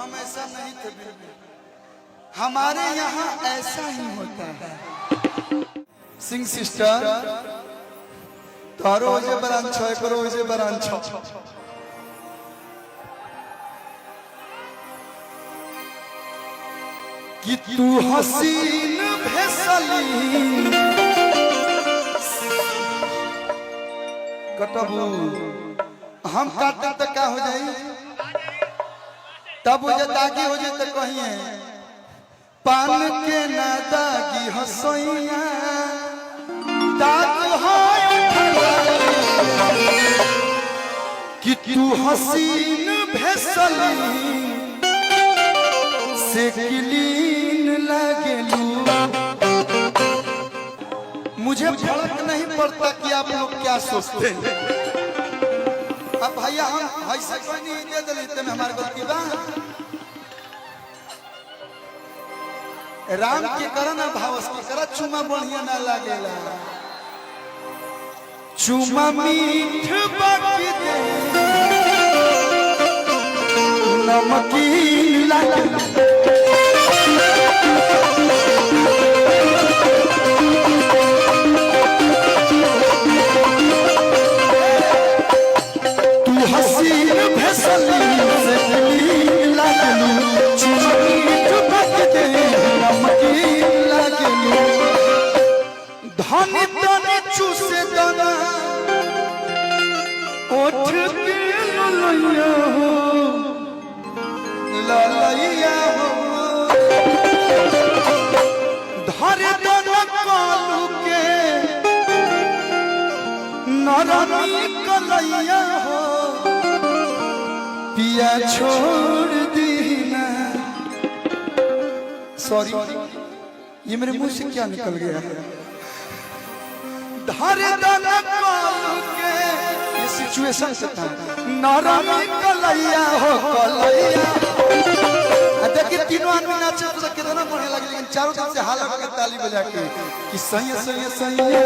हम ऐसा नहीं थे, हमारे यहाँ ऐसा ही होता है। सिंह सिस्टर तारो जे बरान छ करो जे बरान छ कि तू हसीन भेसली कटबू हम काटे तो क्या हो जाए, तब मुझे दागी हो जाए तो कहिए पान के ना दागी हसैया दाग कि तू हसीन भेसली से किलीन लगलू। मुझे फर्क नहीं पड़ता कि आप लोग क्या सोचते हैं। अब भैया हम ऐसा कोई नहीं दे देते में हमारे गलती बा। राम के करना भावस के करा चुमा बढ़िया ना लागेला, चुमा मीठ बाकी दे नमकीन लागेला। तू हसीन भेसली से किलीन लागलू, चुमा मीठ बाकी दे नमकीन लागलू। धनी तनी चूसे दाना ओठ के ललैया हो ललैया हो, धरे दाना कालू के नरमी कलैया हो, पिया छोड़ दीना। सॉरी ये मेरे मुंह से क्या निकल गया है। धरे दाना कालू के ये सिचुएशन से था, नरमी कलैया हो कलैया। देखिए तीनों आदमी नाचे तो कितना बढ़िया लगे, लेकिन चारों तरफ से हाला के ताली बजा के कि सही सही सही भैया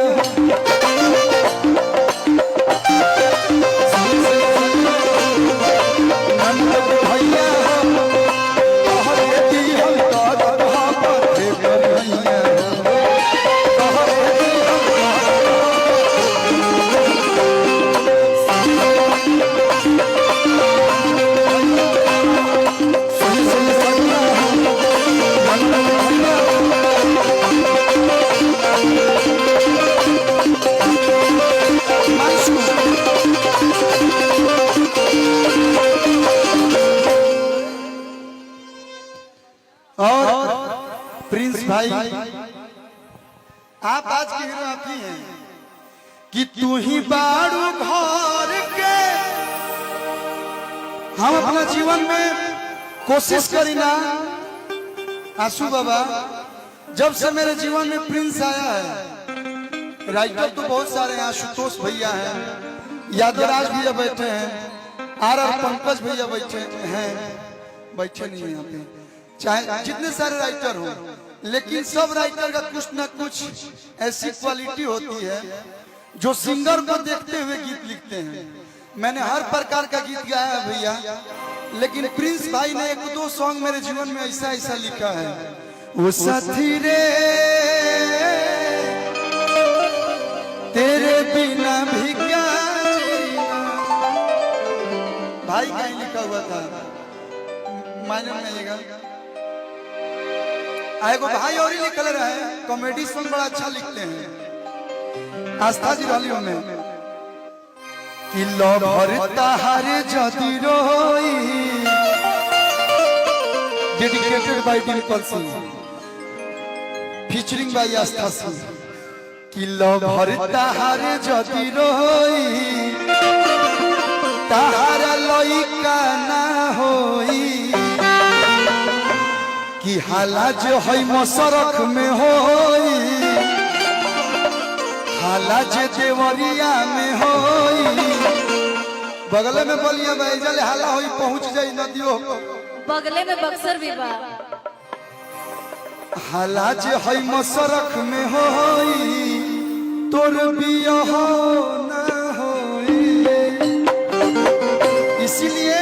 भाई आप आज के हीरो आप ही हैं कि तू ही बारू घर के। हम अपना जीवन में कोशिश करी ना आशु बाबा, जब से मेरे जीवन में प्रिंस आया है, राइटर तो बहुत सारे हैं, आशुतोष भैया हैं, यादवराज भैया बैठे हैं, आर पंकज भैया बैठे हैं, बैठे नहीं है यहाँ पे, चाहे जितने सारे राइटर हो, लेकिन सब राइटर का कुछ ना कुछ ऐसी क्वालिटी होती है जो सिंगर को देखते हुए गीत लिखते हैं। मैंने हर प्रकार का गीत गाया है भैया, लेकिन प्रिंस भाई ने एक दो सॉन्ग मेरे जीवन में ऐसा ऐसा लिखा है। वो साथी रे तेरे बिना भी क्या भाई कहीं लिखा हुआ था, मायने में आएगा आएगो भाई और ही निकल रहा है। कॉमेडी सॉन्ग बड़ा अच्छा लिखते हैं आस्था जी रलियों में कि लो भरता हरे जदी रोई, dedicated by Dimple Singh featuring by Aastha Singh कि लो भरता हरे जदी रोई तारा लइका ना होई कि हाला जो है मसरख में होई, हाला जो देवरिया में होई। बगले में बोलिए भाई जले हाला होई पहुंच जाई नदियों, बगले में बक्सर भी बा। हाला जो है मसरख में होई तोर बिया हो ना होई। इसीलिए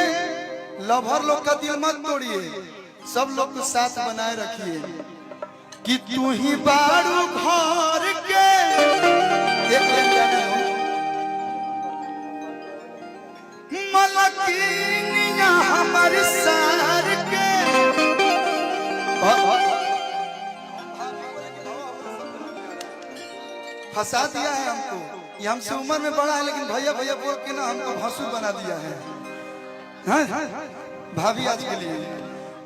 लवर लोग का दिल मत तोड़िए, सब लोग को साथ बनाए रखिए। कि तू ही बारू घर के एक मलकिनिया हमारे सार के फंसा दिया है हमको। ये हमसे उम्र में बड़ा है लेकिन भैया भैया बोल के ना हमको भसुर बना दिया है। हाँ? भाभी आज के लिए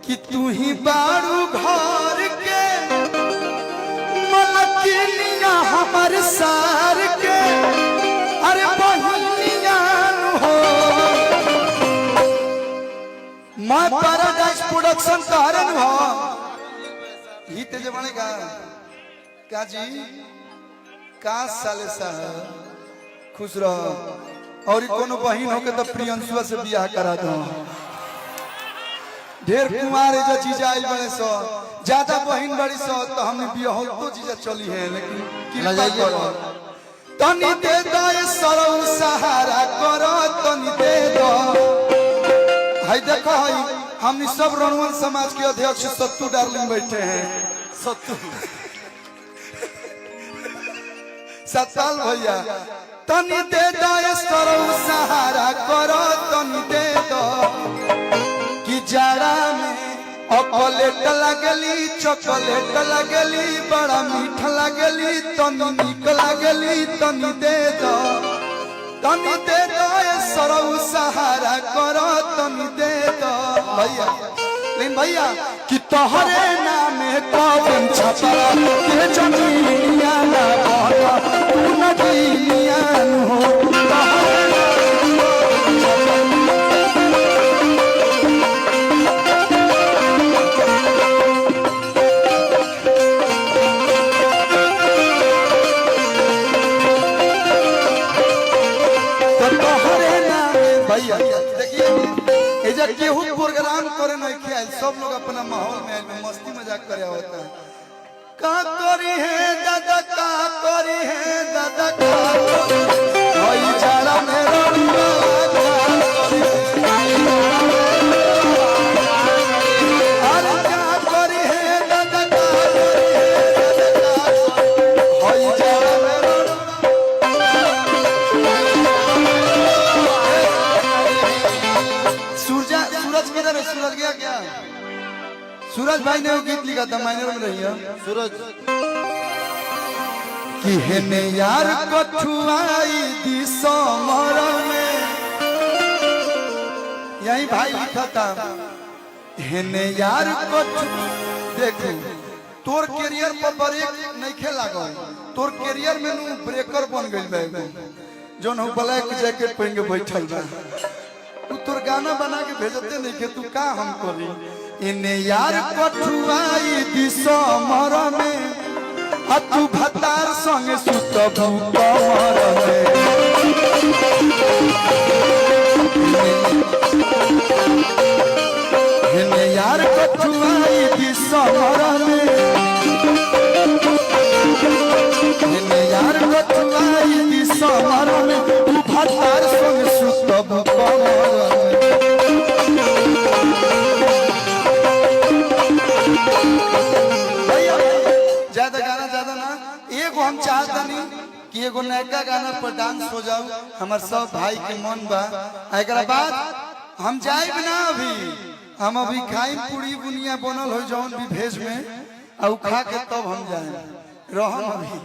कि तू ही बारू घर के मलकिनिया हमारे सार के, अरे बहनिया हो। मैं पैराडाइज प्रोडक्शन का हरन हो ही तेज बनेगा का जी का साले साहब खुश रहो। और कोनो बहन हो के तो प्रियंशुआ से बियाह करा दो। ढेर कुमार जो चीजा आई बड़े सो ज्यादा बहन बड़ी सो तो हमने बियाह तो चीजा चली है लेकिन कृपा करो तनी दे दो सरौ सहारा करो तनी दे दो। हाय देखो हाय हमनी सब रणवन समाज के अध्यक्ष सत्तू डार्लिंग बैठे हैं। सत्तू सत्ताल भैया तनी दे दो सरौ सहारा करो तनी दे दो। कि जाड़ा में चॉकलेट लगली चॉकलेट लगली बड़ा मीठ लगली तनी निक लगली तनी दे दो सरौ सहारा करो तनी दे दो भैया। लेकिन भैया कि तोहरे नाम कौन छपरा के जमीनिया ना बना तू नदीनिया हो। भैया देखिए एजा केहू प्रोग्राम करे नहीं खेल सब लोग अपना माहौल में मस्ती मजाक करे होता है। का करी है दादा का करी है दादा का भाई जाड़ा में रंगा अरे का करी है दादा का करी है दादा का भाई जाड़ा में सूरज गया क्या? सूरज भाई ने वो गीत लिखा था माइनर में रही है सूरज कि हेने यार कछुआई दी समर में। यही भाई लिखा था हेने यार कछु। देखो तोर कैरियर पर ब्रेक नहीं खेला गो तोर कैरियर में नु ब्रेकर बन गइल बा जोन हो ब्लैक जैकेट पहन के बैठल बा। तू तोर गाना बना के भेजते नहीं के तू का हम करी। इने यार कठुआई दिसो मर में आ तू भतार संगे सुत भूकमर में। इने यार कठुआई दिसो मर में इने यार कठुआई दिसो मर में तू भतार संगे सुत भूकमर हम चाहता नहीं कि एगो नया गाना पर डांस हो जाओ हमार सब भाई के मन बा। एक बाद हम जाए ना अभी हम अभी खाई पूरी बुनिया बनल हो जौन भी भेज में और खा के तब हम जाए रहम अभी।